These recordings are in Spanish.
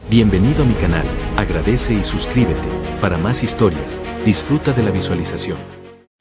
Bienvenido a mi canal, agradece y suscríbete. Para más historias, disfruta de la visualización.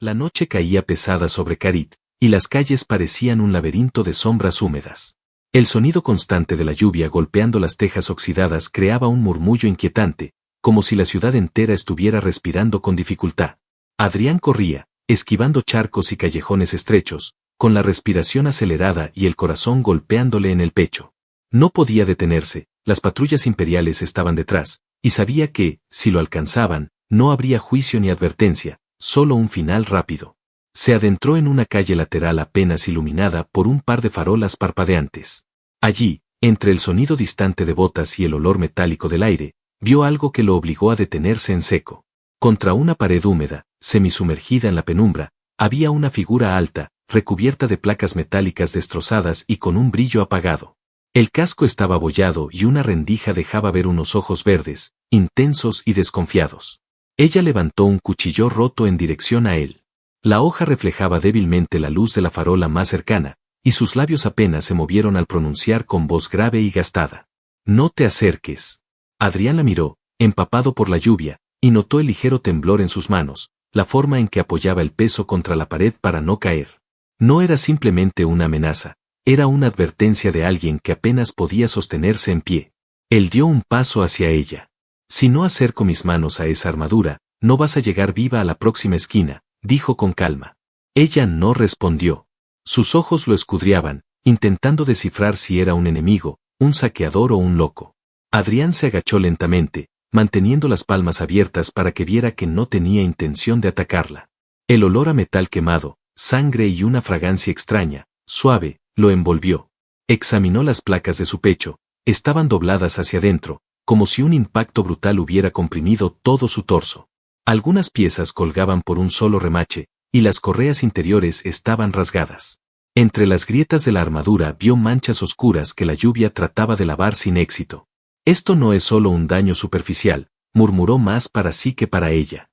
La noche caía pesada sobre Carit, y las calles parecían un laberinto de sombras húmedas. El sonido constante de la lluvia golpeando las tejas oxidadas creaba un murmullo inquietante, como si la ciudad entera estuviera respirando con dificultad. Adrián corría, esquivando charcos y callejones estrechos, con la respiración acelerada y el corazón golpeándole en el pecho. No podía detenerse, las patrullas imperiales estaban detrás, y sabía que, si lo alcanzaban, no habría juicio ni advertencia, solo un final rápido. Se adentró en una calle lateral apenas iluminada por un par de farolas parpadeantes. Allí, entre el sonido distante de botas y el olor metálico del aire, vio algo que lo obligó a detenerse en seco. Contra una pared húmeda, semisumergida en la penumbra, había una figura alta, recubierta de placas metálicas destrozadas y con un brillo apagado. El casco estaba abollado y una rendija dejaba ver unos ojos verdes, intensos y desconfiados. Ella levantó un cuchillo roto en dirección a él. La hoja reflejaba débilmente la luz de la farola más cercana, y sus labios apenas se movieron al pronunciar con voz grave y gastada: «No te acerques». Adrián la miró, empapado por la lluvia, y notó el ligero temblor en sus manos, la forma en que apoyaba el peso contra la pared para no caer. No era simplemente una amenaza. Era una advertencia de alguien que apenas podía sostenerse en pie. Él dio un paso hacia ella. «Si no acerco mis manos a esa armadura, no vas a llegar viva a la próxima esquina», dijo con calma. Ella no respondió. Sus ojos lo escudriaban, intentando descifrar si era un enemigo, un saqueador o un loco. Adrián se agachó lentamente, manteniendo las palmas abiertas para que viera que no tenía intención de atacarla. El olor a metal quemado, sangre y una fragancia extraña, suave, lo envolvió. Examinó las placas de su pecho, estaban dobladas hacia adentro, como si un impacto brutal hubiera comprimido todo su torso. Algunas piezas colgaban por un solo remache, y las correas interiores estaban rasgadas. Entre las grietas de la armadura vio manchas oscuras que la lluvia trataba de lavar sin éxito. «Esto no es solo un daño superficial», murmuró más para sí que para ella.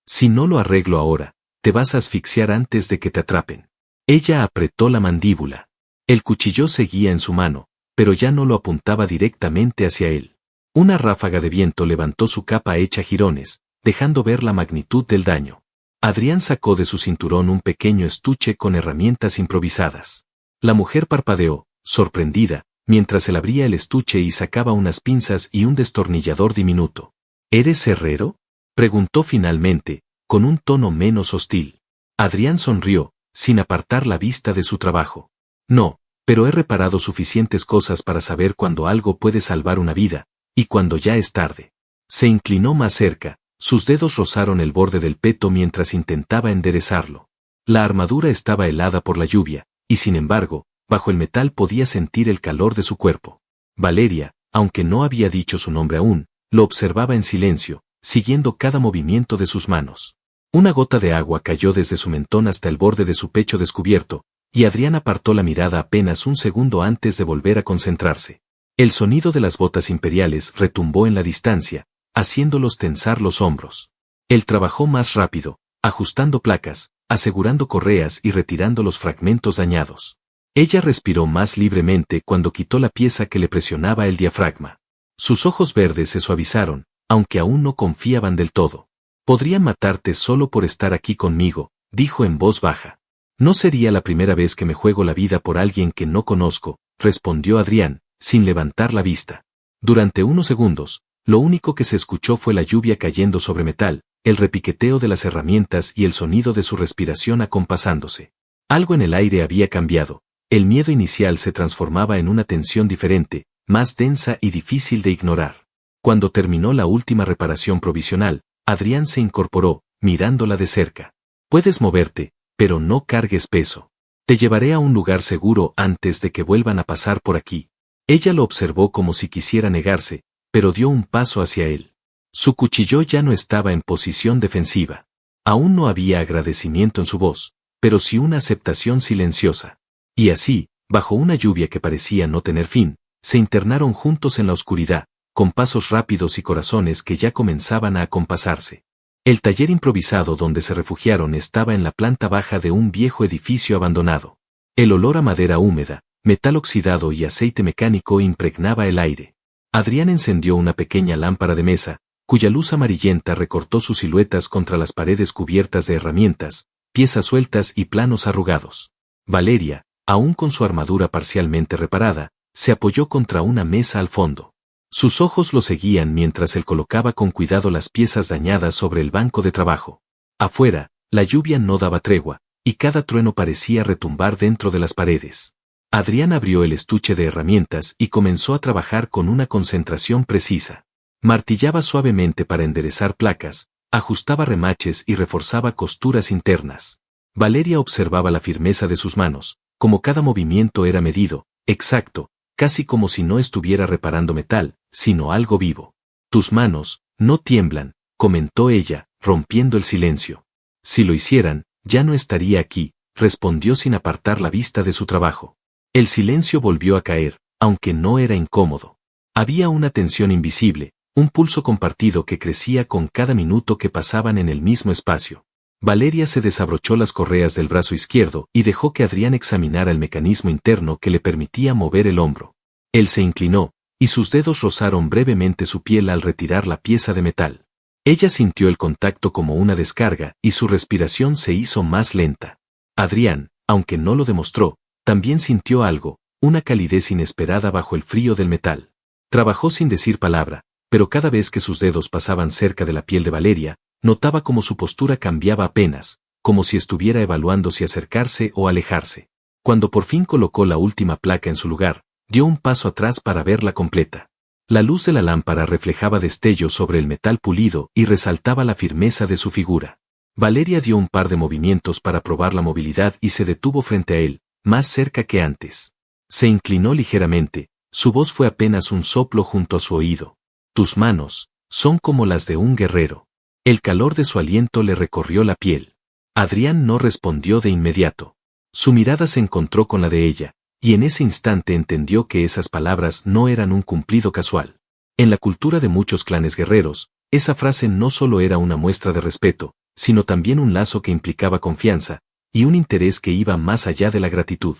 «Si no lo arreglo ahora, te vas a asfixiar antes de que te atrapen». Ella apretó la mandíbula. El cuchillo seguía en su mano, pero ya no lo apuntaba directamente hacia él. Una ráfaga de viento levantó su capa hecha jirones, dejando ver la magnitud del daño. Adrián sacó de su cinturón un pequeño estuche con herramientas improvisadas. La mujer parpadeó, sorprendida, mientras él abría el estuche y sacaba unas pinzas y un destornillador diminuto. «¿Eres herrero?», preguntó finalmente, con un tono menos hostil. Adrián sonrió, sin apartar la vista de su trabajo. «No, pero he reparado suficientes cosas para saber cuando algo puede salvar una vida, y cuando ya es tarde». Se inclinó más cerca, sus dedos rozaron el borde del peto mientras intentaba enderezarlo. La armadura estaba helada por la lluvia, y sin embargo, bajo el metal podía sentir el calor de su cuerpo. Valeria, aunque no había dicho su nombre aún, lo observaba en silencio, siguiendo cada movimiento de sus manos. Una gota de agua cayó desde su mentón hasta el borde de su pecho descubierto, y Adrián apartó la mirada apenas un segundo antes de volver a concentrarse. El sonido de las botas imperiales retumbó en la distancia, haciéndolos tensar los hombros. Él trabajó más rápido, ajustando placas, asegurando correas y retirando los fragmentos dañados. Ella respiró más libremente cuando quitó la pieza que le presionaba el diafragma. Sus ojos verdes se suavizaron, aunque aún no confiaban del todo. «Podrían matarte solo por estar aquí conmigo», dijo en voz baja. «No sería la primera vez que me juego la vida por alguien que no conozco», respondió Adrián, sin levantar la vista. Durante unos segundos, lo único que se escuchó fue la lluvia cayendo sobre metal, el repiqueteo de las herramientas y el sonido de su respiración acompasándose. Algo en el aire había cambiado. El miedo inicial se transformaba en una tensión diferente, más densa y difícil de ignorar. Cuando terminó la última reparación provisional, Adrián se incorporó, mirándola de cerca. «Puedes moverte, pero no cargues peso. Te llevaré a un lugar seguro antes de que vuelvan a pasar por aquí». Ella lo observó como si quisiera negarse, pero dio un paso hacia él. Su cuchillo ya no estaba en posición defensiva. Aún no había agradecimiento en su voz, pero sí una aceptación silenciosa. Y así, bajo una lluvia que parecía no tener fin, se internaron juntos en la oscuridad, con pasos rápidos y corazones que ya comenzaban a acompasarse. El taller improvisado donde se refugiaron estaba en la planta baja de un viejo edificio abandonado. El olor a madera húmeda, metal oxidado y aceite mecánico impregnaba el aire. Adrián encendió una pequeña lámpara de mesa, cuya luz amarillenta recortó sus siluetas contra las paredes cubiertas de herramientas, piezas sueltas y planos arrugados. Valeria, aún con su armadura parcialmente reparada, se apoyó contra una mesa al fondo. Sus ojos lo seguían mientras él colocaba con cuidado las piezas dañadas sobre el banco de trabajo. Afuera, la lluvia no daba tregua, y cada trueno parecía retumbar dentro de las paredes. Adrián abrió el estuche de herramientas y comenzó a trabajar con una concentración precisa. Martillaba suavemente para enderezar placas, ajustaba remaches y reforzaba costuras internas. Valeria observaba la firmeza de sus manos, como cada movimiento era medido, exacto, casi como si no estuviera reparando metal, sino algo vivo. Tus manos no tiemblan, comentó ella, rompiendo el silencio. Si lo hicieran, ya no estaría aquí, respondió sin apartar la vista de su trabajo. El silencio volvió a caer, aunque no era incómodo. Había una tensión invisible, un pulso compartido que crecía con cada minuto que pasaban en el mismo espacio. Valeria se desabrochó las correas del brazo izquierdo y dejó que Adrián examinara el mecanismo interno que le permitía mover el hombro. Él se inclinó, y sus dedos rozaron brevemente su piel al retirar la pieza de metal. Ella sintió el contacto como una descarga y su respiración se hizo más lenta. Adrián, aunque no lo demostró, también sintió algo, una calidez inesperada bajo el frío del metal. Trabajó sin decir palabra, pero cada vez que sus dedos pasaban cerca de la piel de Valeria, notaba como su postura cambiaba apenas, como si estuviera evaluando si acercarse o alejarse. Cuando por fin colocó la última placa en su lugar, dio un paso atrás para verla completa. La luz de la lámpara reflejaba destellos sobre el metal pulido y resaltaba la firmeza de su figura. Valeria dio un par de movimientos para probar la movilidad y se detuvo frente a él, más cerca que antes. Se inclinó ligeramente, su voz fue apenas un soplo junto a su oído. Tus manos son como las de un guerrero. El calor de su aliento le recorrió la piel. Adrián no respondió de inmediato. Su mirada se encontró con la de ella, y en ese instante entendió que esas palabras no eran un cumplido casual. En la cultura de muchos clanes guerreros, esa frase no solo era una muestra de respeto, sino también un lazo que implicaba confianza, y un interés que iba más allá de la gratitud.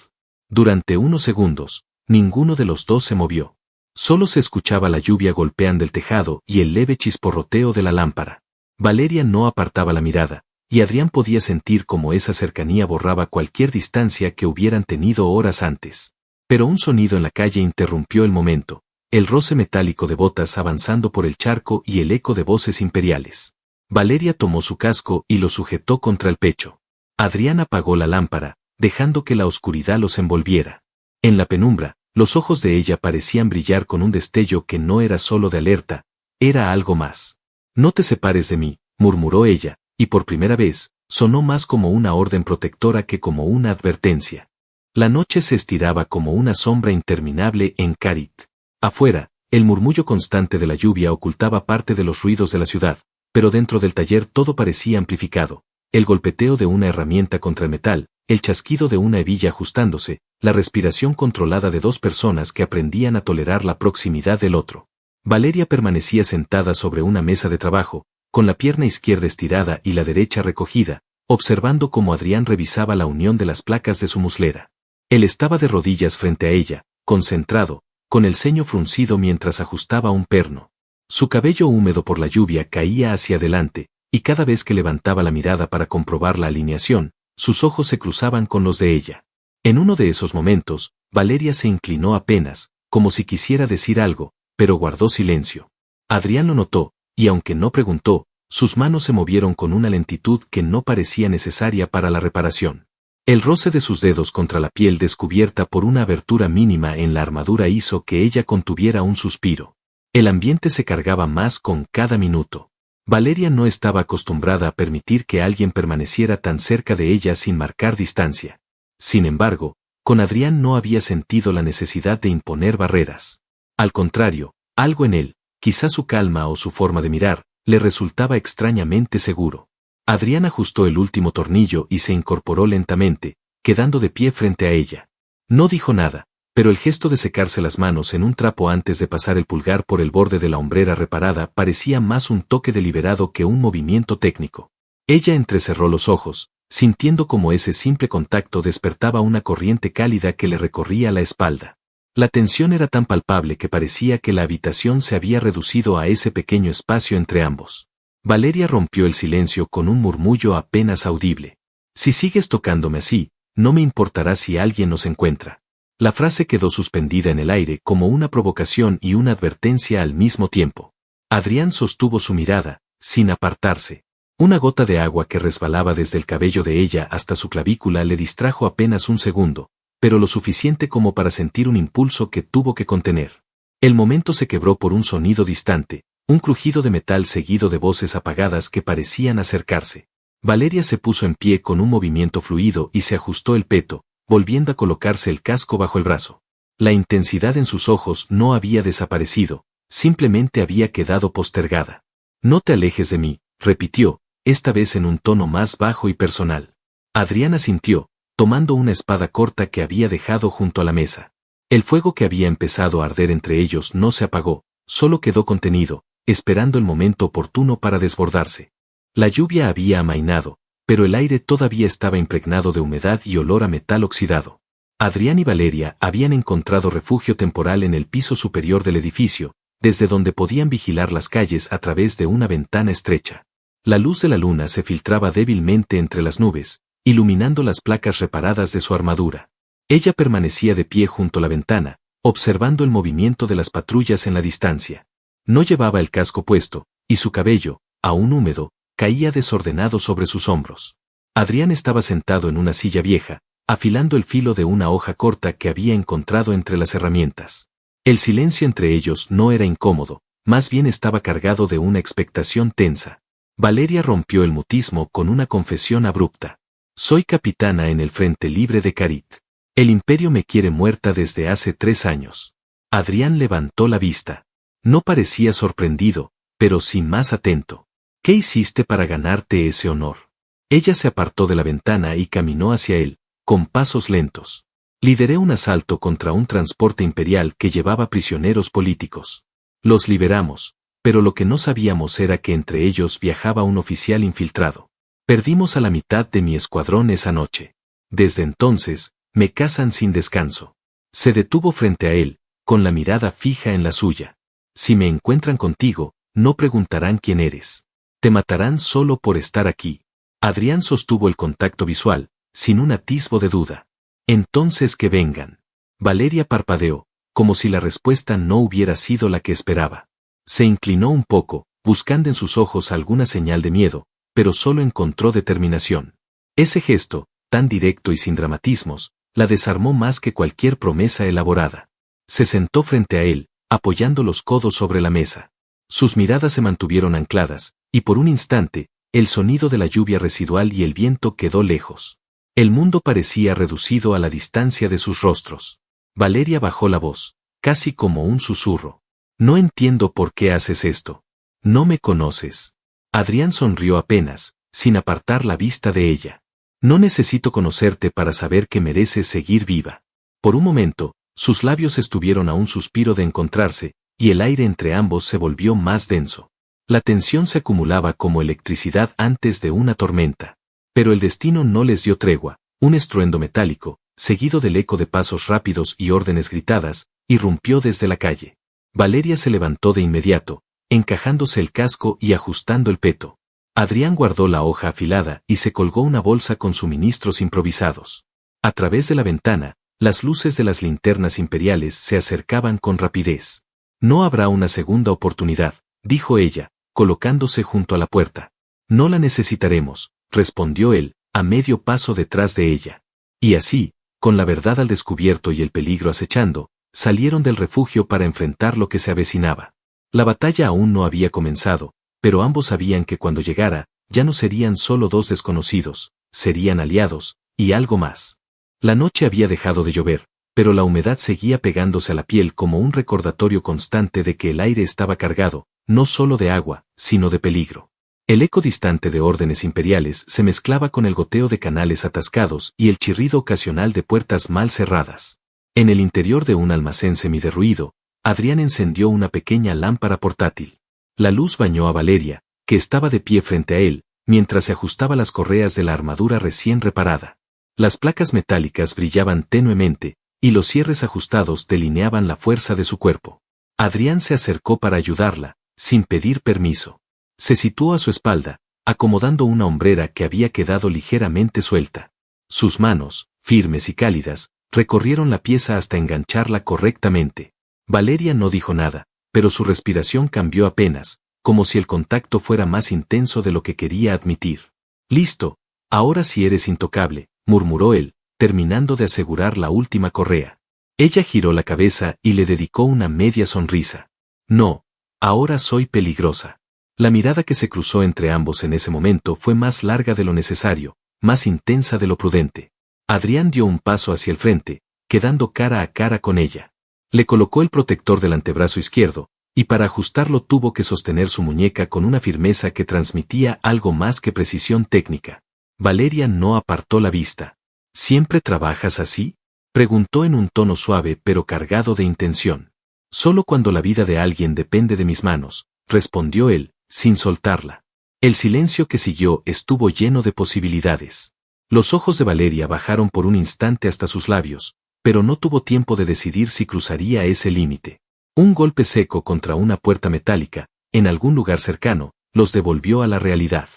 Durante unos segundos, ninguno de los dos se movió. Solo se escuchaba la lluvia golpeando el tejado y el leve chisporroteo de la lámpara. Valeria no apartaba la mirada, y Adrián podía sentir cómo esa cercanía borraba cualquier distancia que hubieran tenido horas antes. Pero un sonido en la calle interrumpió el momento, el roce metálico de botas avanzando por el charco y el eco de voces imperiales. Valeria tomó su casco y lo sujetó contra el pecho. Adrián apagó la lámpara, dejando que la oscuridad los envolviera. En la penumbra, los ojos de ella parecían brillar con un destello que no era solo de alerta, era algo más. No te separes de mí, murmuró ella, y por primera vez, sonó más como una orden protectora que como una advertencia. La noche se estiraba como una sombra interminable en Carit. Afuera, el murmullo constante de la lluvia ocultaba parte de los ruidos de la ciudad, pero dentro del taller todo parecía amplificado. El golpeteo de una herramienta contra el metal, el chasquido de una hebilla ajustándose, la respiración controlada de dos personas que aprendían a tolerar la proximidad del otro. Valeria permanecía sentada sobre una mesa de trabajo, con la pierna izquierda estirada y la derecha recogida, observando cómo Adrián revisaba la unión de las placas de su muslera. Él estaba de rodillas frente a ella, concentrado, con el ceño fruncido mientras ajustaba un perno. Su cabello húmedo por la lluvia caía hacia adelante, y cada vez que levantaba la mirada para comprobar la alineación, sus ojos se cruzaban con los de ella. En uno de esos momentos, Valeria se inclinó apenas, como si quisiera decir algo, pero guardó silencio. Adrián lo notó, y aunque no preguntó, sus manos se movieron con una lentitud que no parecía necesaria para la reparación. El roce de sus dedos contra la piel descubierta por una abertura mínima en la armadura hizo que ella contuviera un suspiro. El ambiente se cargaba más con cada minuto. Valeria no estaba acostumbrada a permitir que alguien permaneciera tan cerca de ella sin marcar distancia. Sin embargo, con Adrián no había sentido la necesidad de imponer barreras. Al contrario, algo en él, quizá su calma o su forma de mirar, le resultaba extrañamente seguro. Adrián ajustó el último tornillo y se incorporó lentamente, quedando de pie frente a ella. No dijo nada, pero el gesto de secarse las manos en un trapo antes de pasar el pulgar por el borde de la hombrera reparada parecía más un toque deliberado que un movimiento técnico. Ella entrecerró los ojos, sintiendo como ese simple contacto despertaba una corriente cálida que le recorría la espalda. La tensión era tan palpable que parecía que la habitación se había reducido a ese pequeño espacio entre ambos. Valeria rompió el silencio con un murmullo apenas audible. Si sigues tocándome así, no me importará si alguien nos encuentra. La frase quedó suspendida en el aire como una provocación y una advertencia al mismo tiempo. Adrián sostuvo su mirada, sin apartarse. Una gota de agua que resbalaba desde el cabello de ella hasta su clavícula le distrajo apenas un segundo, pero lo suficiente como para sentir un impulso que tuvo que contener. El momento se quebró por un sonido distante, un crujido de metal seguido de voces apagadas que parecían acercarse. Valeria se puso en pie con un movimiento fluido y se ajustó el peto, volviendo a colocarse el casco bajo el brazo. La intensidad en sus ojos no había desaparecido, simplemente había quedado postergada. No te alejes de mí, repitió, esta vez en un tono más bajo y personal. Adrián asintió, tomando una espada corta que había dejado junto a la mesa. El fuego que había empezado a arder entre ellos no se apagó, solo quedó contenido, esperando el momento oportuno para desbordarse. La lluvia había amainado, pero el aire todavía estaba impregnado de humedad y olor a metal oxidado. Adrián y Valeria habían encontrado refugio temporal en el piso superior del edificio, desde donde podían vigilar las calles a través de una ventana estrecha. La luz de la luna se filtraba débilmente entre las nubes, iluminando las placas reparadas de su armadura. Ella permanecía de pie junto a la ventana, observando el movimiento de las patrullas en la distancia. No llevaba el casco puesto, y su cabello, aún húmedo, caía desordenado sobre sus hombros. Adrián estaba sentado en una silla vieja, afilando el filo de una hoja corta que había encontrado entre las herramientas. El silencio entre ellos no era incómodo, más bien estaba cargado de una expectación tensa. Valeria rompió el mutismo con una confesión abrupta. Soy capitana en el Frente Libre de Carit. El Imperio me quiere muerta desde hace 3 años. Adrián levantó la vista. No parecía sorprendido, pero sí más atento. ¿Qué hiciste para ganarte ese honor? Ella se apartó de la ventana y caminó hacia él, con pasos lentos. Lideré un asalto contra un transporte imperial que llevaba prisioneros políticos. Los liberamos, pero lo que no sabíamos era que entre ellos viajaba un oficial infiltrado. Perdimos a la mitad de mi escuadrón esa noche. Desde entonces, me cazan sin descanso. Se detuvo frente a él, con la mirada fija en la suya. Si me encuentran contigo, no preguntarán quién eres. Te matarán solo por estar aquí. Adrián sostuvo el contacto visual, sin un atisbo de duda. Entonces que vengan. Valeria parpadeó, como si la respuesta no hubiera sido la que esperaba. Se inclinó un poco, buscando en sus ojos alguna señal de miedo, pero solo encontró determinación. Ese gesto, tan directo y sin dramatismos, la desarmó más que cualquier promesa elaborada. Se sentó frente a él, apoyando los codos sobre la mesa. Sus miradas se mantuvieron ancladas, y por un instante, el sonido de la lluvia residual y el viento quedó lejos. El mundo parecía reducido a la distancia de sus rostros. Valeria bajó la voz, casi como un susurro. No entiendo por qué haces esto. No me conoces. Adrián sonrió apenas, sin apartar la vista de ella. No necesito conocerte para saber que mereces seguir viva. Por un momento, sus labios estuvieron a un suspiro de encontrarse, y el aire entre ambos se volvió más denso. La tensión se acumulaba como electricidad antes de una tormenta. Pero el destino no les dio tregua, un estruendo metálico, seguido del eco de pasos rápidos y órdenes gritadas, irrumpió desde la calle. Valeria se levantó de inmediato, encajándose el casco y ajustando el peto. Adrián guardó la hoja afilada y se colgó una bolsa con suministros improvisados. A través de la ventana, las luces de las linternas imperiales se acercaban con rapidez. No habrá una segunda oportunidad, dijo ella, colocándose junto a la puerta. No la necesitaremos, respondió él, a medio paso detrás de ella. Y así, con la verdad al descubierto y el peligro acechando, salieron del refugio para enfrentar lo que se avecinaba. La batalla aún no había comenzado, pero ambos sabían que cuando llegara, ya no serían solo dos desconocidos, serían aliados, y algo más. La noche había dejado de llover, pero la humedad seguía pegándose a la piel como un recordatorio constante de que el aire estaba cargado, no solo de agua, sino de peligro. El eco distante de órdenes imperiales se mezclaba con el goteo de canales atascados y el chirrido ocasional de puertas mal cerradas. En el interior de un almacén semiderruido, Adrián encendió una pequeña lámpara portátil. La luz bañó a Valeria, que estaba de pie frente a él, mientras se ajustaba las correas de la armadura recién reparada. Las placas metálicas brillaban tenuemente, y los cierres ajustados delineaban la fuerza de su cuerpo. Adrián se acercó para ayudarla, sin pedir permiso. Se situó a su espalda, acomodando una hombrera que había quedado ligeramente suelta. Sus manos, firmes y cálidas, recorrieron la pieza hasta engancharla correctamente. Valeria no dijo nada, pero su respiración cambió apenas, como si el contacto fuera más intenso de lo que quería admitir. «Listo, ahora sí eres intocable», murmuró él, terminando de asegurar la última correa. Ella giró la cabeza y le dedicó una media sonrisa. «No, ahora soy peligrosa». La mirada que se cruzó entre ambos en ese momento fue más larga de lo necesario, más intensa de lo prudente. Adrián dio un paso hacia el frente, quedando cara a cara con ella. Le colocó el protector del antebrazo izquierdo, y para ajustarlo tuvo que sostener su muñeca con una firmeza que transmitía algo más que precisión técnica. Valeria no apartó la vista. «¿Siempre trabajas así?», preguntó en un tono suave pero cargado de intención. «Solo cuando la vida de alguien depende de mis manos», respondió él, sin soltarla. El silencio que siguió estuvo lleno de posibilidades. Los ojos de Valeria bajaron por un instante hasta sus labios, pero no tuvo tiempo de decidir si cruzaría ese límite. Un golpe seco contra una puerta metálica, en algún lugar cercano, los devolvió a la realidad.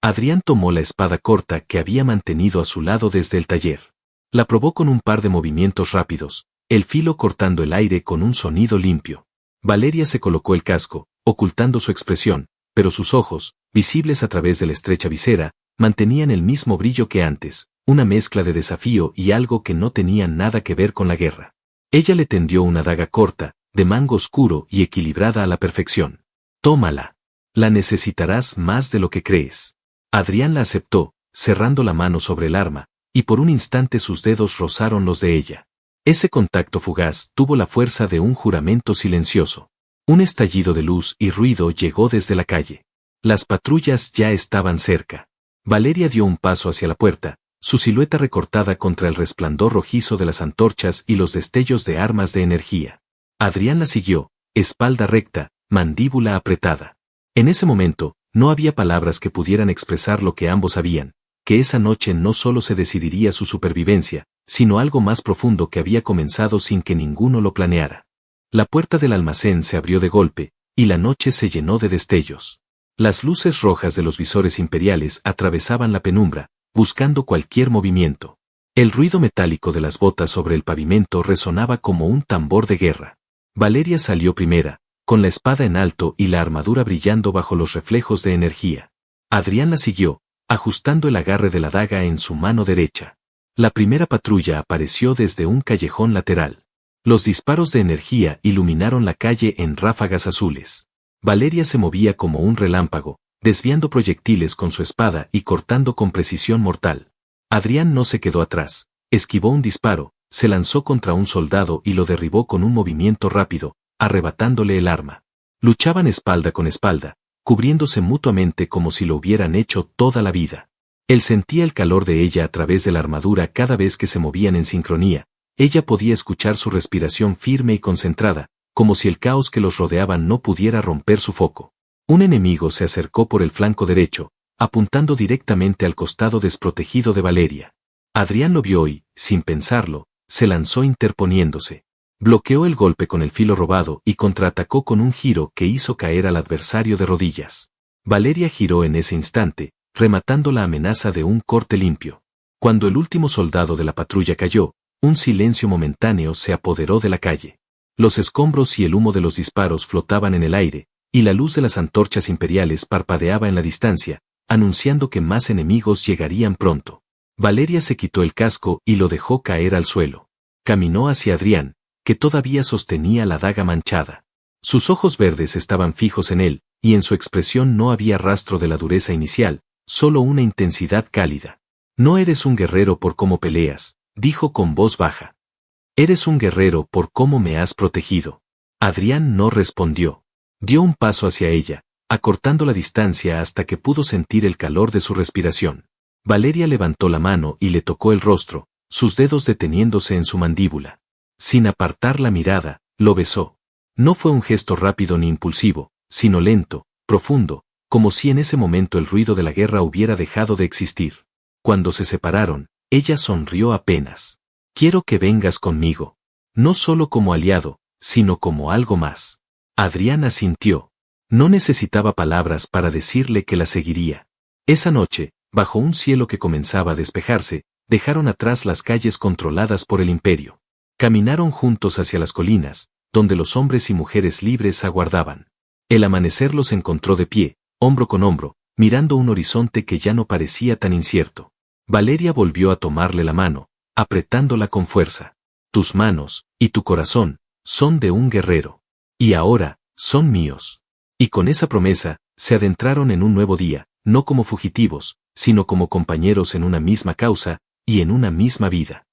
Adrián tomó la espada corta que había mantenido a su lado desde el taller. La probó con un par de movimientos rápidos, el filo cortando el aire con un sonido limpio. Valeria se colocó el casco, ocultando su expresión, pero sus ojos, visibles a través de la estrecha visera, mantenían el mismo brillo que antes, una mezcla de desafío y algo que no tenía nada que ver con la guerra. Ella le tendió una daga corta, de mango oscuro y equilibrada a la perfección. «Tómala. La necesitarás más de lo que crees». Adrián la aceptó, cerrando la mano sobre el arma, y por un instante sus dedos rozaron los de ella. Ese contacto fugaz tuvo la fuerza de un juramento silencioso. Un estallido de luz y ruido llegó desde la calle. Las patrullas ya estaban cerca. Valeria dio un paso hacia la puerta, su silueta recortada contra el resplandor rojizo de las antorchas y los destellos de armas de energía. Adrián la siguió, espalda recta, mandíbula apretada. En ese momento, no había palabras que pudieran expresar lo que ambos sabían, que esa noche no solo se decidiría su supervivencia, sino algo más profundo que había comenzado sin que ninguno lo planeara. La puerta del almacén se abrió de golpe, y la noche se llenó de destellos. Las luces rojas de los visores imperiales atravesaban la penumbra, buscando cualquier movimiento. El ruido metálico de las botas sobre el pavimento resonaba como un tambor de guerra. Valeria salió primera, con la espada en alto y la armadura brillando bajo los reflejos de energía. Adrián la siguió, ajustando el agarre de la daga en su mano derecha. La primera patrulla apareció desde un callejón lateral. Los disparos de energía iluminaron la calle en ráfagas azules. Valeria se movía como un relámpago, desviando proyectiles con su espada y cortando con precisión mortal. Adrián no se quedó atrás, esquivó un disparo, se lanzó contra un soldado y lo derribó con un movimiento rápido, arrebatándole el arma. Luchaban espalda con espalda, cubriéndose mutuamente como si lo hubieran hecho toda la vida. Él sentía el calor de ella a través de la armadura cada vez que se movían en sincronía. Ella podía escuchar su respiración firme y concentrada, como si el caos que los rodeaba no pudiera romper su foco. Un enemigo se acercó por el flanco derecho, apuntando directamente al costado desprotegido de Valeria. Adrián lo vio y, sin pensarlo, se lanzó interponiéndose. Bloqueó el golpe con el filo robado y contraatacó con un giro que hizo caer al adversario de rodillas. Valeria giró en ese instante, rematando la amenaza de un corte limpio. Cuando el último soldado de la patrulla cayó, un silencio momentáneo se apoderó de la calle. Los escombros y el humo de los disparos flotaban en el aire, y la luz de las antorchas imperiales parpadeaba en la distancia, anunciando que más enemigos llegarían pronto. Valeria se quitó el casco y lo dejó caer al suelo. Caminó hacia Adrián, que todavía sostenía la daga manchada. Sus ojos verdes estaban fijos en él, y en su expresión no había rastro de la dureza inicial, solo una intensidad cálida. «No eres un guerrero por cómo peleas», dijo con voz baja. «Eres un guerrero por cómo me has protegido». Adrián no respondió. Dio un paso hacia ella, acortando la distancia hasta que pudo sentir el calor de su respiración. Valeria levantó la mano y le tocó el rostro, sus dedos deteniéndose en su mandíbula. Sin apartar la mirada, lo besó. No fue un gesto rápido ni impulsivo, sino lento, profundo, como si en ese momento el ruido de la guerra hubiera dejado de existir. Cuando se separaron, ella sonrió apenas. Quiero que vengas conmigo. No solo como aliado, sino como algo más. Adrián asintió. No necesitaba palabras para decirle que la seguiría. Esa noche, bajo un cielo que comenzaba a despejarse, dejaron atrás las calles controladas por el imperio. Caminaron juntos hacia las colinas, donde los hombres y mujeres libres aguardaban. El amanecer los encontró de pie, hombro con hombro, mirando un horizonte que ya no parecía tan incierto. Valeria volvió a tomarle la mano, apretándola con fuerza. Tus manos, y tu corazón, son de un guerrero. Y ahora, son míos. Y con esa promesa, se adentraron en un nuevo día, no como fugitivos, sino como compañeros en una misma causa, y en una misma vida.